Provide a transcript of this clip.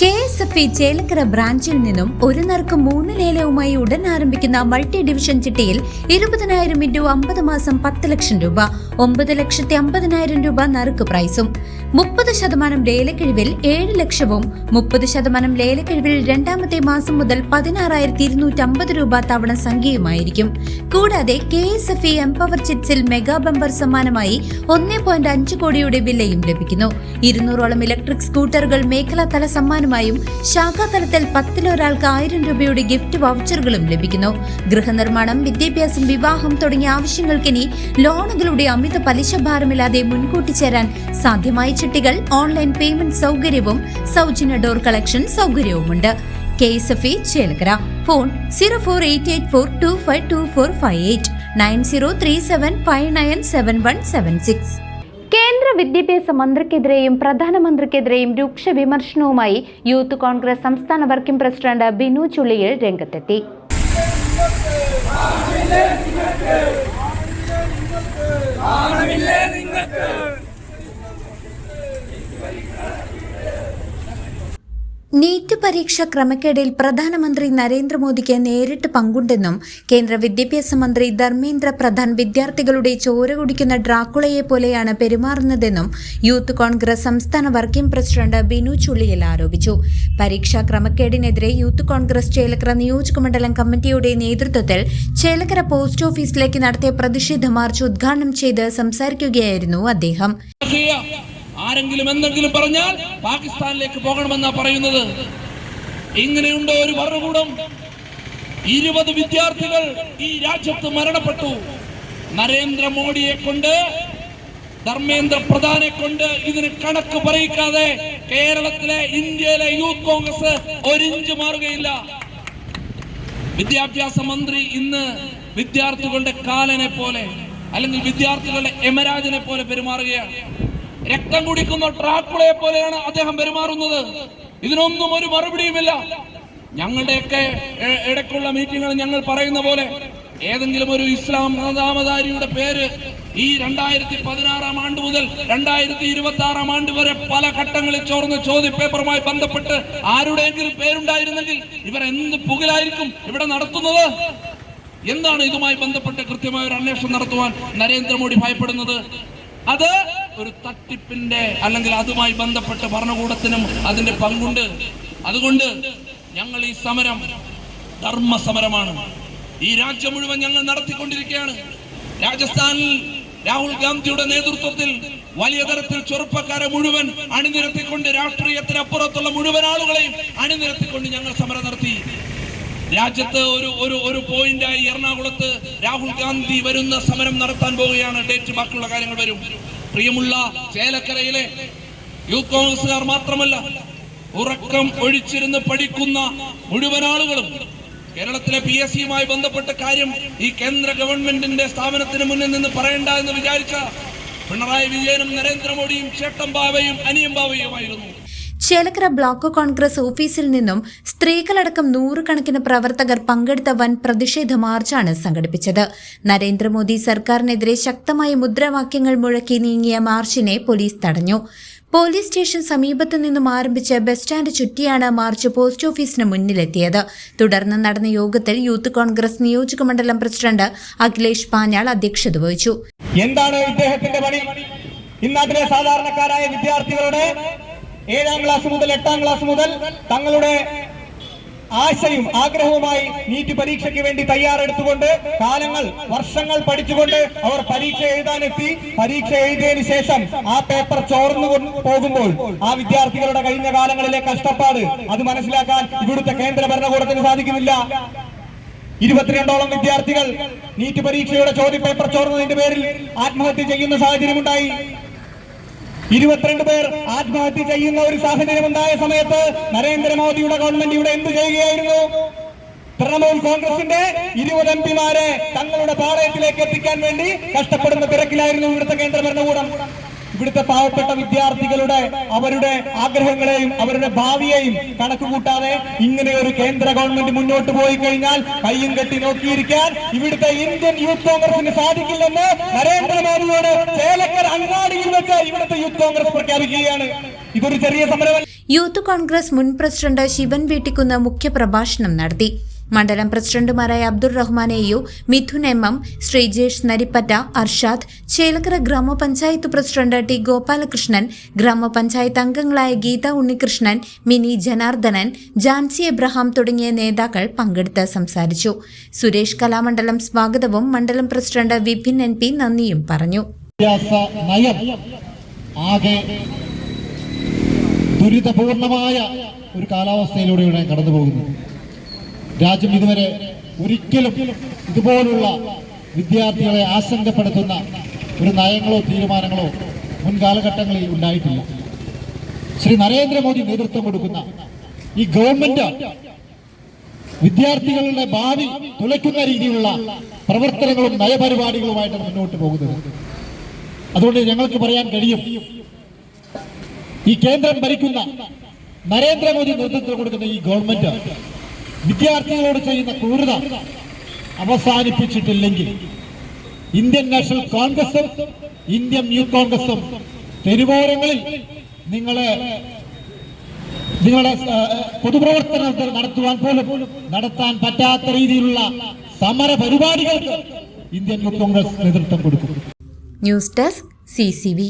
KSFE Chelakkara ബ്രാഞ്ചിൽ നിന്നും ഒരു നറുക്ക് 3 ലേലവുമായി ഉടൻ ആരംഭിക്കുന്ന മൾട്ടി ഡിവിഷൻ ചിട്ടിയിൽ 20,000 ഇൻറ്റു 50 മാസം 10 ലക്ഷം രൂപ, 9,50,000 രൂപ നറുക്ക് പ്രൈസും, 30% ലേലക്കിഴിവിൽ 7 ലക്ഷവും 30% ലേലക്കിഴിവിൽ രണ്ടാമത്തെ മാസം മുതൽ 16,250 രൂപ തവണ സംഖ്യയുമായിരിക്കും. കൂടാതെ KSFE എംപവർ ചിറ്റ്സിൽ മെഗാ ബമ്പർ സമ്മാനമായി 1.5 കോടിയുടെ വിലയും ലഭിക്കുന്നു. 200ഓളം ഇലക്ട്രിക് സ്കൂട്ടറുകൾ മേഖലാതല സമ്മാനമായും ശാഖാതലത്തിൽ 10 ഒരാൾക്ക് 1000 രൂപയുടെ ഗിഫ്റ്റ് വൗച്ചറുകളും ലഭിക്കുന്നു. ഗൃഹനിർമ്മാണം, വിദ്യാഭ്യാസം, വിവാഹം തുടങ്ങിയ ആവശ്യങ്ങൾക്കിനി ലോണുകളുടെ അമിത പലിശ ഭാരമില്ലാതെ മുൻകൂട്ടി ചേരാൻ സാധ്യമായ ചിട്ടികൾ, ഓൺലൈൻ പേയ്മെന്റ് സൗകര്യവും സൗജന്യ ഡോർ കളക്ഷൻ സൗകര്യവുമുണ്ട്. KSFE ചേലക്കര. ഫോൺ 0488425245 9037597176. കേന്ദ്ര വിദ്യാഭ്യാസ മന്ത്രിക്കെതിരെയും പ്രധാനമന്ത്രിക്കെതിരെയും രൂക്ഷ വിമർശനവുമായി യൂത്ത് കോൺഗ്രസ് സംസ്ഥാന വർക്കിംഗ് പ്രസിഡന്റ് ബിനു ചുള്ളിയിൽ രംഗത്തെത്തി. നീറ്റ് പരീക്ഷ ക്രമക്കേടിൽ പ്രധാനമന്ത്രി നരേന്ദ്രമോദിക്ക് നേരിട്ട് പങ്കുണ്ടെന്നും കേന്ദ്ര വിദ്യാഭ്യാസ മന്ത്രി ധർമ്മേന്ദ്ര പ്രധാൻ വിദ്യാർത്ഥികളുടെ ചോര കുടിക്കുന്ന ഡ്രാക്കുളയെ പോലെയാണ് പെരുമാറുന്നതെന്നും യൂത്ത് കോൺഗ്രസ് സംസ്ഥാന വർക്കിംഗ് പ്രസിഡന്റ് ബിനു ചുള്ളിയിൽ ആരോപിച്ചു. പരീക്ഷാ ക്രമക്കേടിനെതിരെ യൂത്ത് കോൺഗ്രസ് ചേലക്കര നിയോജകമണ്ഡലം കമ്മിറ്റിയുടെ നേതൃത്വത്തിൽ ചേലക്കര പോസ്റ്റ് ഓഫീസിലേക്ക് നടത്തിയ പ്രതിഷേധ മാർച്ച് ഉദ്ഘാടനം ചെയ്ത് സംസാരിക്കുകയായിരുന്നു അദ്ദേഹം. ആരെങ്കിലും എന്തെങ്കിലും പറഞ്ഞാൽ പാകിസ്ഥാനിലേക്ക് പോകണമെന്നാ പറയുന്നത്. ഇങ്ങനെയുണ്ടോ ഒരു ഭരണകൂടം? 20 വിദ്യാർത്ഥികൾ ഈ രാജ്യത്ത് മരണപ്പെട്ടു. നരേന്ദ്രമോദിയെ കൊണ്ട്, ധർമ്മേന്ദ്ര പ്രധാനെ കൊണ്ട് ഇതിന് കണക്ക് പറയിക്കാതെ കേരളത്തിലെ, ഇന്ത്യയിലെ യൂത്ത് കോൺഗ്രസ് ഒരിഞ്ച് മാറുകയില്ല. വിദ്യാഭ്യാസ മന്ത്രി ഇന്ന് വിദ്യാർത്ഥികളുടെ കാലനെ പോലെ, അല്ലെങ്കിൽ വിദ്യാർത്ഥികളുടെ എമരാജിനെ പോലെ പെരുമാറുകയാണ്. രക്തം കുടിക്കുന്ന ഡ്രാക്കുളയെ പോലെയാണ് അദ്ദേഹം പെരുമാറുന്നത്. ഇതിനൊന്നും ഒരു മറുപടിയുമില്ല. ഞങ്ങളുടെയൊക്കെ ഇടയ്ക്കുള്ള മീറ്റിങ്ങുകൾ ഞങ്ങൾ പറയുന്ന പോലെ ഏതെങ്കിലും ഒരു ഇസ്ലാം മതധാരിയുടെ പേര് ഈ 2016 ആണ്ട് മുതൽ 2026 ആണ്ട് വരെ പല ഘട്ടങ്ങളിൽ ചോർന്ന ചോദ്യപേപ്പറുമായി ബന്ധപ്പെട്ട് ആരുടെയെങ്കിലും പേരുണ്ടായിരുന്നെങ്കിൽ ഇവർ എന്ത് പുകലായിരിക്കും ഇവിടെ നടത്തുന്നത്? എന്താണ് ഇതുമായി ബന്ധപ്പെട്ട് കൃത്യമായ ഒരു അന്വേഷണം നടത്തുവാൻ നരേന്ദ്രമോദി ഭയപ്പെടുന്നത്? അത് ഒരു തട്ടിപ്പിന്റെ, അല്ലെങ്കിൽ അതുമായി ബന്ധപ്പെട്ട ഭരണകൂടത്തിനും അതിന്റെ പങ്കുണ്ട്. അതുകൊണ്ട് ഞങ്ങൾ ഈ സമരം ധർമ്മ സമരമാണ്. ഈ രാജ്യം മുഴുവൻ ഞങ്ങൾ നടത്തിക്കൊണ്ടിരിക്കുകയാണ്. രാജസ്ഥാനിൽ രാഹുൽ ഗാന്ധിയുടെ നേതൃത്വത്തിൽ വലിയ തരത്തിൽ ചെറുപ്പക്കാരെ മുഴുവൻ അണിനിരത്തിക്കൊണ്ട്, രാഷ്ട്രീയത്തിനപ്പുറത്തുള്ള മുഴുവൻ ആളുകളെയും അണിനിരത്തിക്കൊണ്ട് ഞങ്ങൾ സമരം നടത്തി. രാജ്യത്ത് ഒരു പോയിന്റായി എറണാകുളത്ത് രാഹുൽ ഗാന്ധി വരുന്ന സമരം നടത്താൻ പോവുകയാണ്. ഡേറ്റ് ബാക്കിയുള്ള കാര്യങ്ങൾ വരും. പ്രിയമുള്ള ചേലക്കരയിലെ യൂത്ത് കോൺഗ്രസുകാർ മാത്രമല്ല, ഉറക്കം ഒഴിച്ചിരുന്ന് പഠിക്കുന്ന മുഴുവൻ ആളുകളും കേരളത്തിലെ PSCയുമായി ബന്ധപ്പെട്ട കാര്യം ഈ കേന്ദ്ര ഗവൺമെന്റിന്റെ സ്ഥാപനത്തിന് മുന്നിൽ നിന്ന് പറയണ്ട എന്ന് വിചാരിച്ച പിണറായി വിജയനും നരേന്ദ്രമോദിയും ചേട്ടൻ ബാവയും അനിയൻ ബാവയുമായിരുന്നു. ചേലക്കര ബ്ലോക്ക് കോൺഗ്രസ് ഓഫീസിൽ നിന്നും സ്ത്രീകളടക്കം 100 കണക്കിന് പ്രവർത്തകർ പങ്കെടുത്ത വൻ പ്രതിഷേധ മാർച്ചാണ് സംഘടിപ്പിച്ചത്. നരേന്ദ്രമോദി സർക്കാരിനെതിരെ ശക്തമായ മുദ്രാവാക്യങ്ങൾ മുഴക്കി നീങ്ങിയ മാർച്ചിനെ പോലീസ് തടഞ്ഞു. പോലീസ് സ്റ്റേഷൻ സമീപത്തു നിന്നും ആരംഭിച്ച് ബസ് സ്റ്റാൻഡ് ചുറ്റിയാണ് മാർച്ച് പോസ്റ്റ് ഓഫീസിന് മുന്നിലെത്തിയത്. തുടർന്ന് നടന്ന യോഗത്തിൽ യൂത്ത് കോൺഗ്രസ് നിയോജകമണ്ഡലം പ്രസിഡന്റ് അഖിലേഷ് പാഞ്ഞാൾ അധ്യക്ഷത വഹിച്ചു. എന്താണ് ഇദ്ദേഹത്തിന്റെ പണി? ഇന്നാട്ടിലെ സാധാരണക്കാരായ വിദ്യാർത്ഥികളുടെ 7ാം ക്ലാസ് മുതൽ 8ാം ക്ലാസ് മുതൽ തങ്ങളുടെ ആശയും ആഗ്രഹവുമായി നീറ്റ് പരീക്ഷയ്ക്ക് വേണ്ടി തയ്യാറെടുത്തുകൊണ്ട് വർഷങ്ങൾ പഠിച്ചുകൊണ്ട് അവർ പരീക്ഷ എഴുതാനെത്തി. പരീക്ഷ എഴുതിയതിനു ശേഷം ആ പേപ്പർ ചോർന്നു പോകുമ്പോൾ ആ വിദ്യാർത്ഥികളുടെ കഴിഞ്ഞ കാലങ്ങളിലെ കഷ്ടപ്പാട് അത് മനസ്സിലാക്കാൻ ഇവിടുത്തെ കേന്ദ്ര ഭരണകൂടത്തിന് സാധിക്കുന്നില്ല. 22ഓളം വിദ്യാർത്ഥികൾ നീറ്റ് പരീക്ഷയുടെ ചോദ്യപേപ്പർ ചോർന്നതിന്റെ പേരിൽ ആത്മഹത്യ ചെയ്യുന്ന സാഹചര്യമുണ്ടായി. 22 പേർ ആത്മഹത്യ ചെയ്യുന്ന ഒരു സാഹചര്യം ഉണ്ടായ സമയത്ത് നരേന്ദ്രമോദിയുടെ ഗവൺമെന്റ് ഇവിടെ എന്ത് ചെയ്യുകയായിരുന്നു? തൃണമൂൽ കോൺഗ്രസിന്റെ 20 എംപിമാരെ തങ്ങളുടെ പാളയത്തിലേക്ക് എത്തിക്കാൻ വേണ്ടി കഷ്ടപ്പെടുന്ന തിരക്കിലായിരുന്നു ഇവിടുത്തെ കേന്ദ്ര ഭരണകൂടം. ഇവിടുത്തെ പാവപ്പെട്ട വിദ്യാർത്ഥികളുടെ അവരുടെ ആഗ്രഹങ്ങളെയും അവരുടെ ഭാവിയെയും കണക്കുകൂട്ടാതെ ഇങ്ങനെ ഒരു കേന്ദ്ര ഗവൺമെന്റ് മുന്നോട്ട് പോയി കഴിഞ്ഞാൽ കയ്യും കെട്ടി നോക്കിയിരിക്കാൻ ഇവിടുത്തെ ഇന്ത്യൻ യൂത്ത് കോൺഗ്രസിന് സാധിക്കില്ലെന്ന് നരേന്ദ്രമോദിയോട് ചേലക്കര അങ്ങാടിയിൽ വെച്ച് ഇവിടുത്തെ യൂത്ത് കോൺഗ്രസ് പ്രഖ്യാപിക്കുകയാണ്. ഇതൊരു ചെറിയ സമരമല്ല. യൂത്ത് കോൺഗ്രസ് മുൻ പ്രസിഡന്റ് ശിവൻ വീട്ടിക്കുന്ന് മുഖ്യപ്രഭാഷണം നടത്തി. മണ്ഡലം പ്രസിഡന്റുമാരായ അബ്ദുൾ റഹ്മാൻ എ.യു, മിഥുൻ എം, ശ്രീജേഷ് നരിപ്പറ്റ, അർഷാദ്, ചേലക്കര ഗ്രാമപഞ്ചായത്ത് പ്രസിഡന്റ് ടി ഗോപാലകൃഷ്ണൻ, ഗ്രാമപഞ്ചായത്ത് അംഗങ്ങളായ ഗീത ഉണ്ണികൃഷ്ണൻ, മിനി ജനാർദ്ദനൻ, ജാൻസി എബ്രഹാം തുടങ്ങിയ നേതാക്കൾ പങ്കെടുത്ത് സംസാരിച്ചു. സുരേഷ് കലാമണ്ഡലം സ്വാഗതവും മണ്ഡലം പ്രസിഡന്റ് വിപിൻ NP നന്ദിയും പറഞ്ഞു. ദുരിതപൂർണമായ ഒരു കാലാവസ്ഥയിലൂടെയാണ് കടന്നുപോകുന്നത്. രാജ്യം ഇതുവരെ ഒരിക്കലും ഇതുപോലുള്ള വിദ്യാർത്ഥികളെ ആശങ്കപ്പെടുത്തുന്ന ഒരു നയങ്ങളോ തീരുമാനങ്ങളോ മുൻകാലഘട്ടങ്ങളിൽ ഉണ്ടായിട്ടില്ല. ശ്രീ നരേന്ദ്രമോദി നേതൃത്വം കൊടുക്കുന്ന ഈ ഗവൺമെന്റ് വിദ്യാർത്ഥികളുടെ ഭാവി തുലയ്ക്കുന്ന രീതിയിലുള്ള പ്രവർത്തനങ്ങളും നയപരിപാടികളുമായിട്ടാണ് മുന്നോട്ട് പോകുന്നത്. അതുകൊണ്ട് ഞങ്ങൾക്ക് പറയാൻ കഴിയും, ഈ കേന്ദ്രം ഭരിക്കുന്ന നരേന്ദ്രമോദി നേതൃത്വം കൊടുക്കുന്ന ഈ ഗവൺമെന്റ് വിദ്യാർത്ഥികളോട് ചെയ്യുന്ന ക്രൂരത അവസാനിപ്പിച്ചിട്ടില്ലെങ്കിൽ ഇന്ത്യൻ നാഷണൽ കോൺഗ്രസും ഇന്ത്യൻ യൂത്ത് കോൺഗ്രസും തെരുവോരങ്ങളിൽ നിങ്ങളുടെ പൊതുപ്രവർത്തനങ്ങൾ നടത്താൻ പറ്റാത്ത രീതിയിലുള്ള സമര പരിപാടികൾക്ക് ഇന്ത്യൻ യൂത്ത് കോൺഗ്രസ് നേതൃത്വം കൊടുക്കും. News desk CCV.